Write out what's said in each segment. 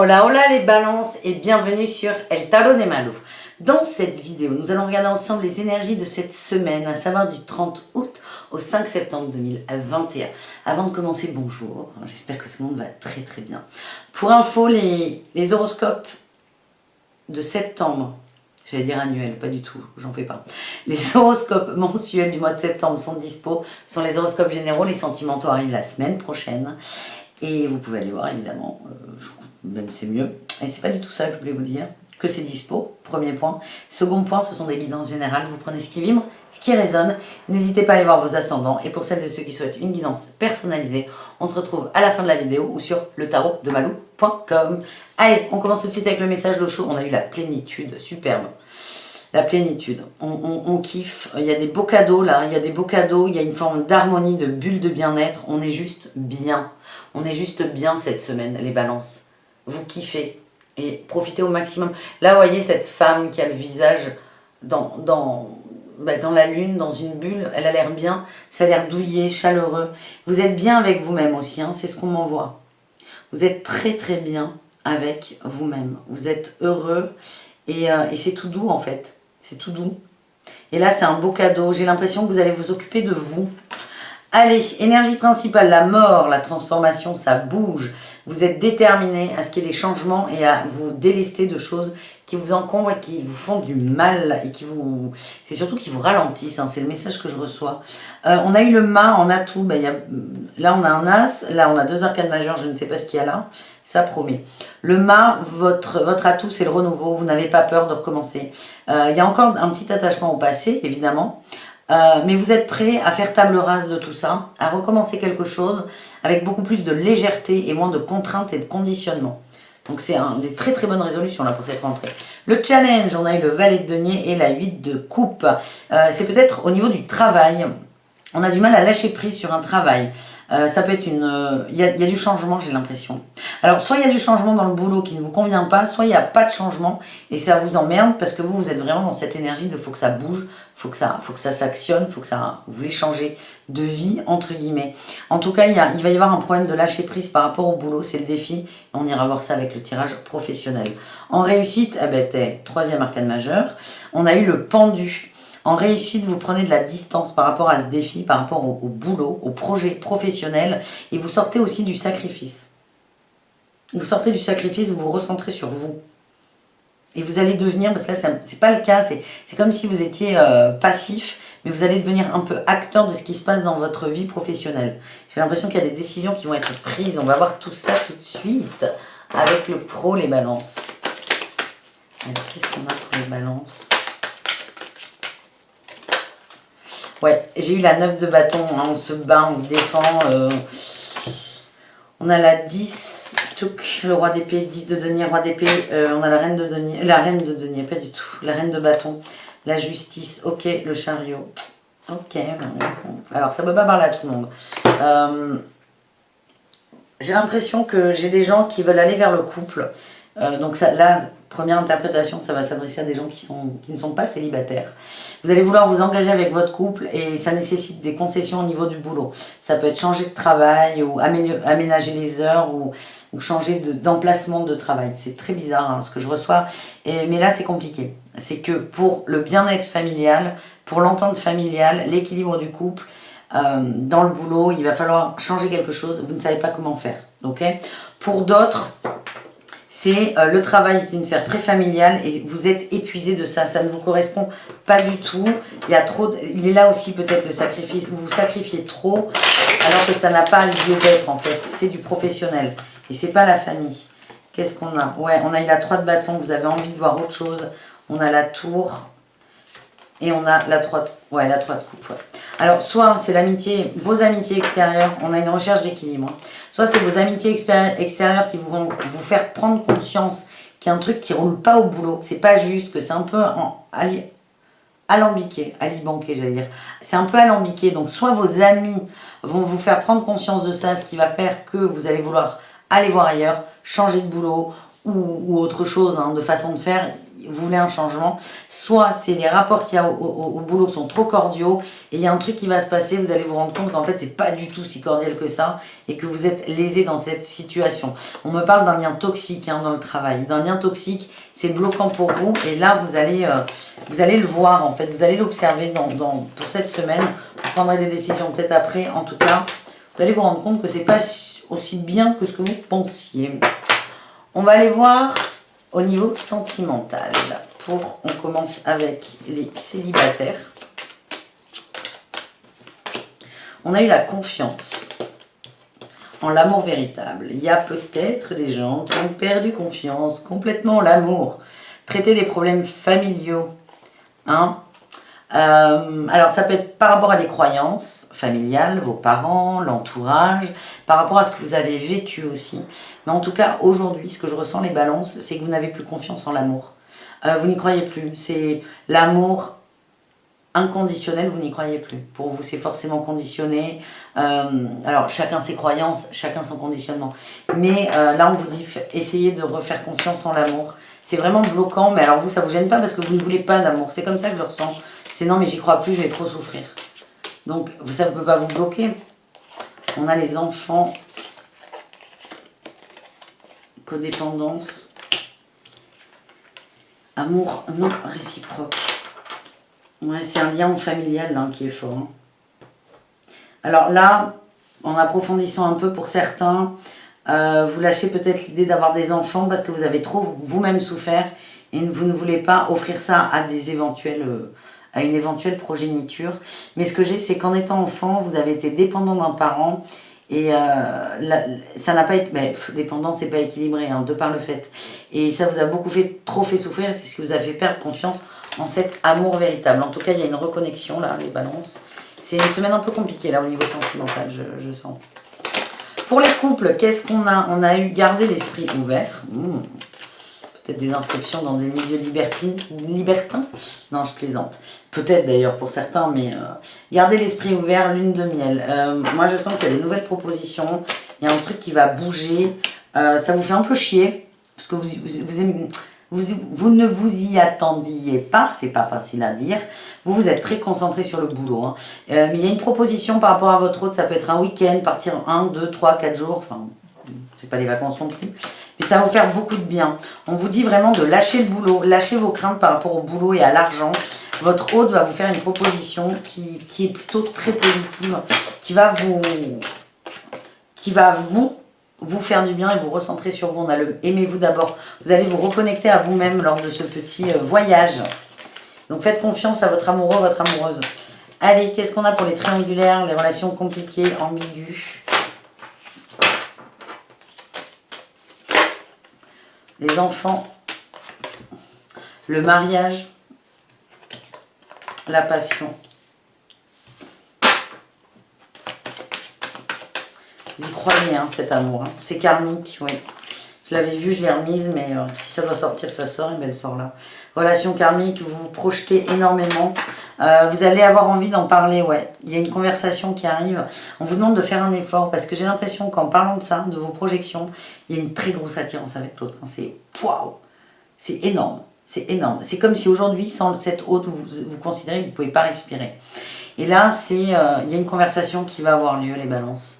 Hola hola les balances et bienvenue sur El Tarot de Malou. Dans cette vidéo, nous allons regarder ensemble les énergies de cette semaine, à savoir du 30 août au 5 septembre 2021. Avant de commencer, bonjour, j'espère que tout le monde va très très bien. Pour info, les horoscopes de septembre, j'allais dire annuels, pas du tout, j'en fais pas. Les horoscopes mensuels du mois de septembre sont dispo, sont les horoscopes généraux, les sentimentaux arrivent la semaine prochaine. Et vous pouvez aller voir évidemment, même c'est mieux. Et c'est pas du tout ça que je voulais vous dire, que c'est dispo, premier point. Second point, ce sont des guidances générales, vous prenez ce qui vibre, ce qui résonne. N'hésitez pas à aller voir vos ascendants. Et pour celles et ceux qui souhaitent une guidance personnalisée, on se retrouve à la fin de la vidéo ou sur letarotdemalou.com. Allez, on commence tout de suite avec le message d'Osho. On a eu la plénitude, superbe. La plénitude, on kiffe, il y a des beaux cadeaux là, il y a des beaux cadeaux, il y a une forme d'harmonie, de bulle de bien-être, on est juste bien. On est juste bien cette semaine, les balances. Vous kiffez et profitez au maximum. Là, vous voyez cette femme qui a le visage dans la lune, dans une bulle, elle a l'air bien, ça a l'air douillet, chaleureux. Vous êtes bien avec vous-même aussi, hein, c'est ce qu'on m'envoie. Vous êtes très très bien avec vous-même. Vous êtes heureux et c'est tout doux en fait. C'est tout doux. Et là, c'est un beau cadeau. J'ai l'impression que vous allez vous occuper de vous. Allez, énergie principale, la mort, la transformation, ça bouge. Vous êtes déterminé à ce qu'il y ait des changements et à vous délester de choses qui vous encombrent et qui vous font du mal et qui vous... C'est surtout qui vous ralentissent, hein, c'est le message que je reçois. On a eu le mât en atout, là on a un as, là on a deux arcanes majeures, je ne sais pas ce qu'il y a là, ça promet. Le mât, votre atout, c'est le renouveau, vous n'avez pas peur de recommencer. Il y a encore un petit attachement au passé, évidemment. Mais vous êtes prêt à faire table rase de tout ça, à recommencer quelque chose avec beaucoup plus de légèreté et moins de contraintes et de conditionnement. Donc c'est des très très bonnes résolutions là pour cette rentrée. Le challenge, on a eu le valet de denier et la 8 de coupe. C'est peut-être au niveau du travail, on a du mal à lâcher prise sur un travail. Ça peut être il y a du changement, j'ai l'impression. Alors, soit il y a du changement dans le boulot qui ne vous convient pas, soit il n'y a pas de changement et ça vous emmerde parce que vous êtes vraiment dans cette énergie de faut que ça bouge, faut que ça s'actionne, faut que ça, vous voulez changer de vie, entre guillemets. En tout cas, il va y avoir un problème de lâcher prise par rapport au boulot, c'est le défi. On ira voir ça avec le tirage professionnel. En réussite, troisième arcane majeur, on a eu le pendu. En réussite, vous prenez de la distance par rapport à ce défi, par rapport au boulot, au projet professionnel, et vous sortez aussi du sacrifice. Vous sortez du sacrifice, vous vous recentrez sur vous. Et vous allez devenir, parce que là, c'est pas le cas, c'est comme si vous étiez passif, mais vous allez devenir un peu acteur de ce qui se passe dans votre vie professionnelle. J'ai l'impression qu'il y a des décisions qui vont être prises. On va voir tout ça tout de suite avec le pro, les balances. Alors, qu'est-ce qu'on a pour les balances ? Ouais, j'ai eu la 9 de bâton, hein, on se bat, on se défend. On a la 10, tchouk, le roi d'épée, 10 de denier, roi d'épée. On a la reine de denier, pas du tout. La reine de bâton, la justice, ok, le chariot. Ok, alors ça ne peut pas parler à tout le monde. J'ai l'impression que j'ai des gens qui veulent aller vers le couple. Donc ça, là, première interprétation, ça va s'adresser à des gens qui ne sont pas célibataires. Vous allez vouloir vous engager avec votre couple et ça nécessite des concessions au niveau du boulot. Ça peut être changer de travail ou aménager les heures ou changer d'emplacement de travail. C'est très bizarre hein, ce que je reçois. Mais là, c'est compliqué. C'est que pour le bien-être familial, pour l'entente familiale, l'équilibre du couple, dans le boulot, il va falloir changer quelque chose. Vous ne savez pas comment faire. Okay ? Pour d'autres... c'est le travail d'une sphère très familiale et vous êtes épuisé de ça, ça ne vous correspond pas du tout. Il est là aussi peut-être le sacrifice, vous vous sacrifiez trop alors que ça n'a pas lieu d'être en fait, c'est du professionnel et c'est pas la famille. Qu'est-ce qu'on a? Ouais, on a eu la 3 de bâton, vous avez envie de voir autre chose, on a la tour et on a la 3 de coupe. Ouais. Alors soit c'est l'amitié, vos amitiés extérieures, on a une recherche d'équilibre. Soit c'est vos amitiés extérieures qui vont vous faire prendre conscience qu'il y a un truc qui ne roule pas au boulot. C'est pas juste, que c'est un peu alambiqué, alibanqué j'allais dire. C'est un peu alambiqué. Donc soit vos amis vont vous faire prendre conscience de ça, ce qui va faire que vous allez vouloir aller voir ailleurs, changer de boulot ou autre chose, hein, de façon de faire. vous voulez un changement, soit c'est les rapports qu'il y a au boulot sont trop cordiaux, et il y a un truc qui va se passer, vous allez vous rendre compte qu'en fait c'est pas du tout si cordial que ça, et que vous êtes lésé dans cette situation. On me parle d'un lien toxique dans le travail, d'un lien toxique, c'est bloquant pour vous, et là vous allez le voir en fait, vous allez l'observer pour cette semaine, vous prendrez des décisions peut-être après, en tout cas, vous allez vous rendre compte que c'est pas aussi bien que ce que vous pensiez. On va aller voir au niveau sentimental. On commence avec les célibataires. On a eu la confiance en l'amour véritable. Il y a peut-être des gens qui ont perdu confiance complètement en l'amour. Traiter des problèmes familiaux. Alors ça peut être par rapport à des croyances familiales, vos parents, l'entourage, par rapport à ce que vous avez vécu aussi. Mais en tout cas, aujourd'hui, ce que je ressens les balances, c'est que vous n'avez plus confiance en l'amour. Vous n'y croyez plus. C'est l'amour inconditionnel, vous n'y croyez plus. Pour vous, c'est forcément conditionné. Alors, chacun ses croyances, chacun son conditionnement. Mais là, on vous dit, essayez de refaire confiance en l'amour. C'est vraiment bloquant, mais alors vous, ça vous gêne pas parce que vous ne voulez pas d'amour. C'est comme ça que je ressens. C'est non, mais j'y crois plus, je vais trop souffrir. Donc, ça ne peut pas vous bloquer. On a les enfants, codépendance, amour non réciproque. Ouais, c'est un lien familial qui est fort. Alors là, en approfondissant un peu pour certains, vous lâchez peut-être l'idée d'avoir des enfants parce que vous avez trop vous-même souffert et vous ne voulez pas offrir ça à à une éventuelle progéniture. Mais ce que j'ai, c'est qu'en étant enfant, vous avez été dépendant d'un parent et ça n'a pas été... dépendant, c'est pas équilibré, de par le fait. Et ça vous a trop fait souffrir, c'est ce qui vous a fait perdre confiance en cet amour véritable. En tout cas, il y a une reconnexion, là, les balances. C'est une semaine un peu compliquée, là, au niveau sentimental, je sens. Pour les couples, qu'est-ce qu'on a? On a eu garder l'esprit ouvert. Peut-être des inscriptions dans des milieux libertins. Non, je plaisante. Peut-être d'ailleurs pour certains, mais garder l'esprit ouvert, lune de miel. Moi, je sens qu'il y a des nouvelles propositions. Il y a un truc qui va bouger. Ça vous fait un peu chier, parce que vous ne vous y attendiez pas, c'est pas facile à dire. Vous êtes très concentré sur le boulot. Mais il y a une proposition par rapport à votre autre, ça peut être un week-end, partir 1, 2, 3, 4 jours. Enfin, c'est pas les vacances non plus. Mais ça va vous faire beaucoup de bien. On vous dit vraiment de lâcher le boulot, lâcher vos craintes par rapport au boulot et à l'argent. Votre hôte va vous faire une proposition qui est plutôt très positive, qui va vous faire du bien et vous recentrer sur vous. On a le aimez-vous d'abord. Vous allez vous reconnecter à vous-même lors de ce petit voyage. Donc faites confiance à votre amoureux, votre amoureuse. Allez, qu'est-ce qu'on a pour les triangulaires, les relations compliquées, ambiguës? Les enfants, le mariage, la passion. Vous y croyez, cet amour. C'est karmique, oui. Je l'avais vu, je l'ai remise, mais si ça doit sortir, ça sort, et bien elle sort là. Relation karmique, vous vous projetez énormément. Vous allez avoir envie d'en parler, ouais. Il y a une conversation qui arrive. On vous demande de faire un effort, parce que j'ai l'impression qu'en parlant de ça, de vos projections, il y a une très grosse attirance avec l'autre. C'est waouh, c'est énorme. C'est énorme. C'est comme si aujourd'hui, sans cette hôte, vous considérez que vous ne pouvez pas respirer. Et là, il y a une conversation qui va avoir lieu, les balances.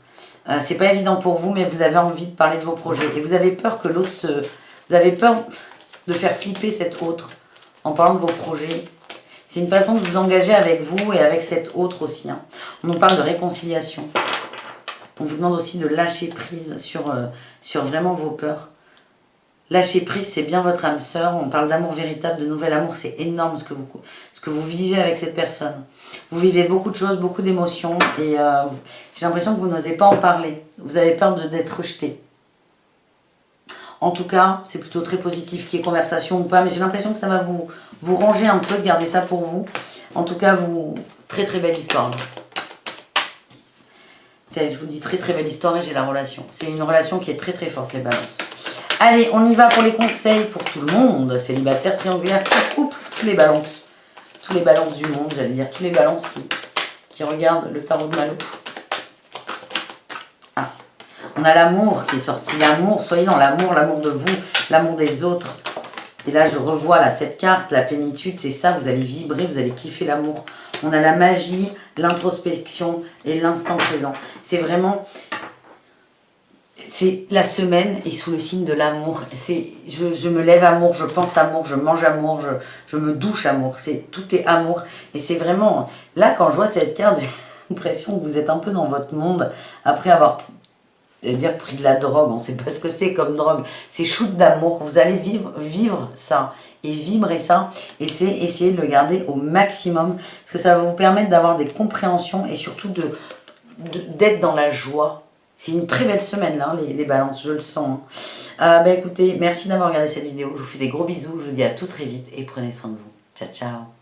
C'est pas évident pour vous, mais vous avez envie de parler de vos projets. Et vous avez peur que l'autre Vous avez peur de faire flipper cet autre en parlant de vos projets. C'est une façon de vous engager avec vous et avec cet autre aussi. On nous parle de réconciliation. On vous demande aussi de lâcher prise sur vraiment vos peurs. Lâcher prise, c'est bien votre âme sœur. On parle d'amour véritable, de nouvel amour. C'est énorme ce que vous vivez avec cette personne. Vous vivez beaucoup de choses, beaucoup d'émotions. Et j'ai l'impression que vous n'osez pas en parler. Vous avez peur d'être rejeté. En tout cas, c'est plutôt très positif qu'il y ait conversation ou pas. Mais j'ai l'impression que ça va vous ranger un peu, de garder ça pour vous. En tout cas, très très belle histoire. Je vous dis très très belle histoire et j'ai la relation. C'est une relation qui est très très forte, les balances. Allez, on y va pour les conseils pour tout le monde. Célibataire, triangulaire, couple, tous les balances. Tous les balances du monde, j'allais dire. Tous les balances qui regardent le tarot de Malouf. Ah, on a l'amour qui est sorti. L'amour, soyez dans l'amour, l'amour de vous, l'amour des autres. Et là, je revois là, cette carte, la plénitude, c'est ça, vous allez vibrer, vous allez kiffer l'amour. On a la magie, l'introspection et l'instant présent. C'est vraiment... C'est la semaine est sous le signe de l'amour. Je me lève amour, je pense amour, je mange amour, je me douche amour. Tout est amour. Et c'est vraiment... Là, quand je vois cette carte, j'ai l'impression que vous êtes un peu dans votre monde après avoir pris de la drogue. On ne sait pas ce que c'est comme drogue. C'est shoot d'amour. Vous allez vivre ça et vibrer ça. Et c'est essayer de le garder au maximum. Parce que ça va vous permettre d'avoir des compréhensions et surtout d'être dans la joie. C'est une très belle semaine là, les balances, je le sens. Écoutez, merci d'avoir regardé cette vidéo. Je vous fais des gros bisous. Je vous dis à tout très vite et prenez soin de vous. Ciao, ciao.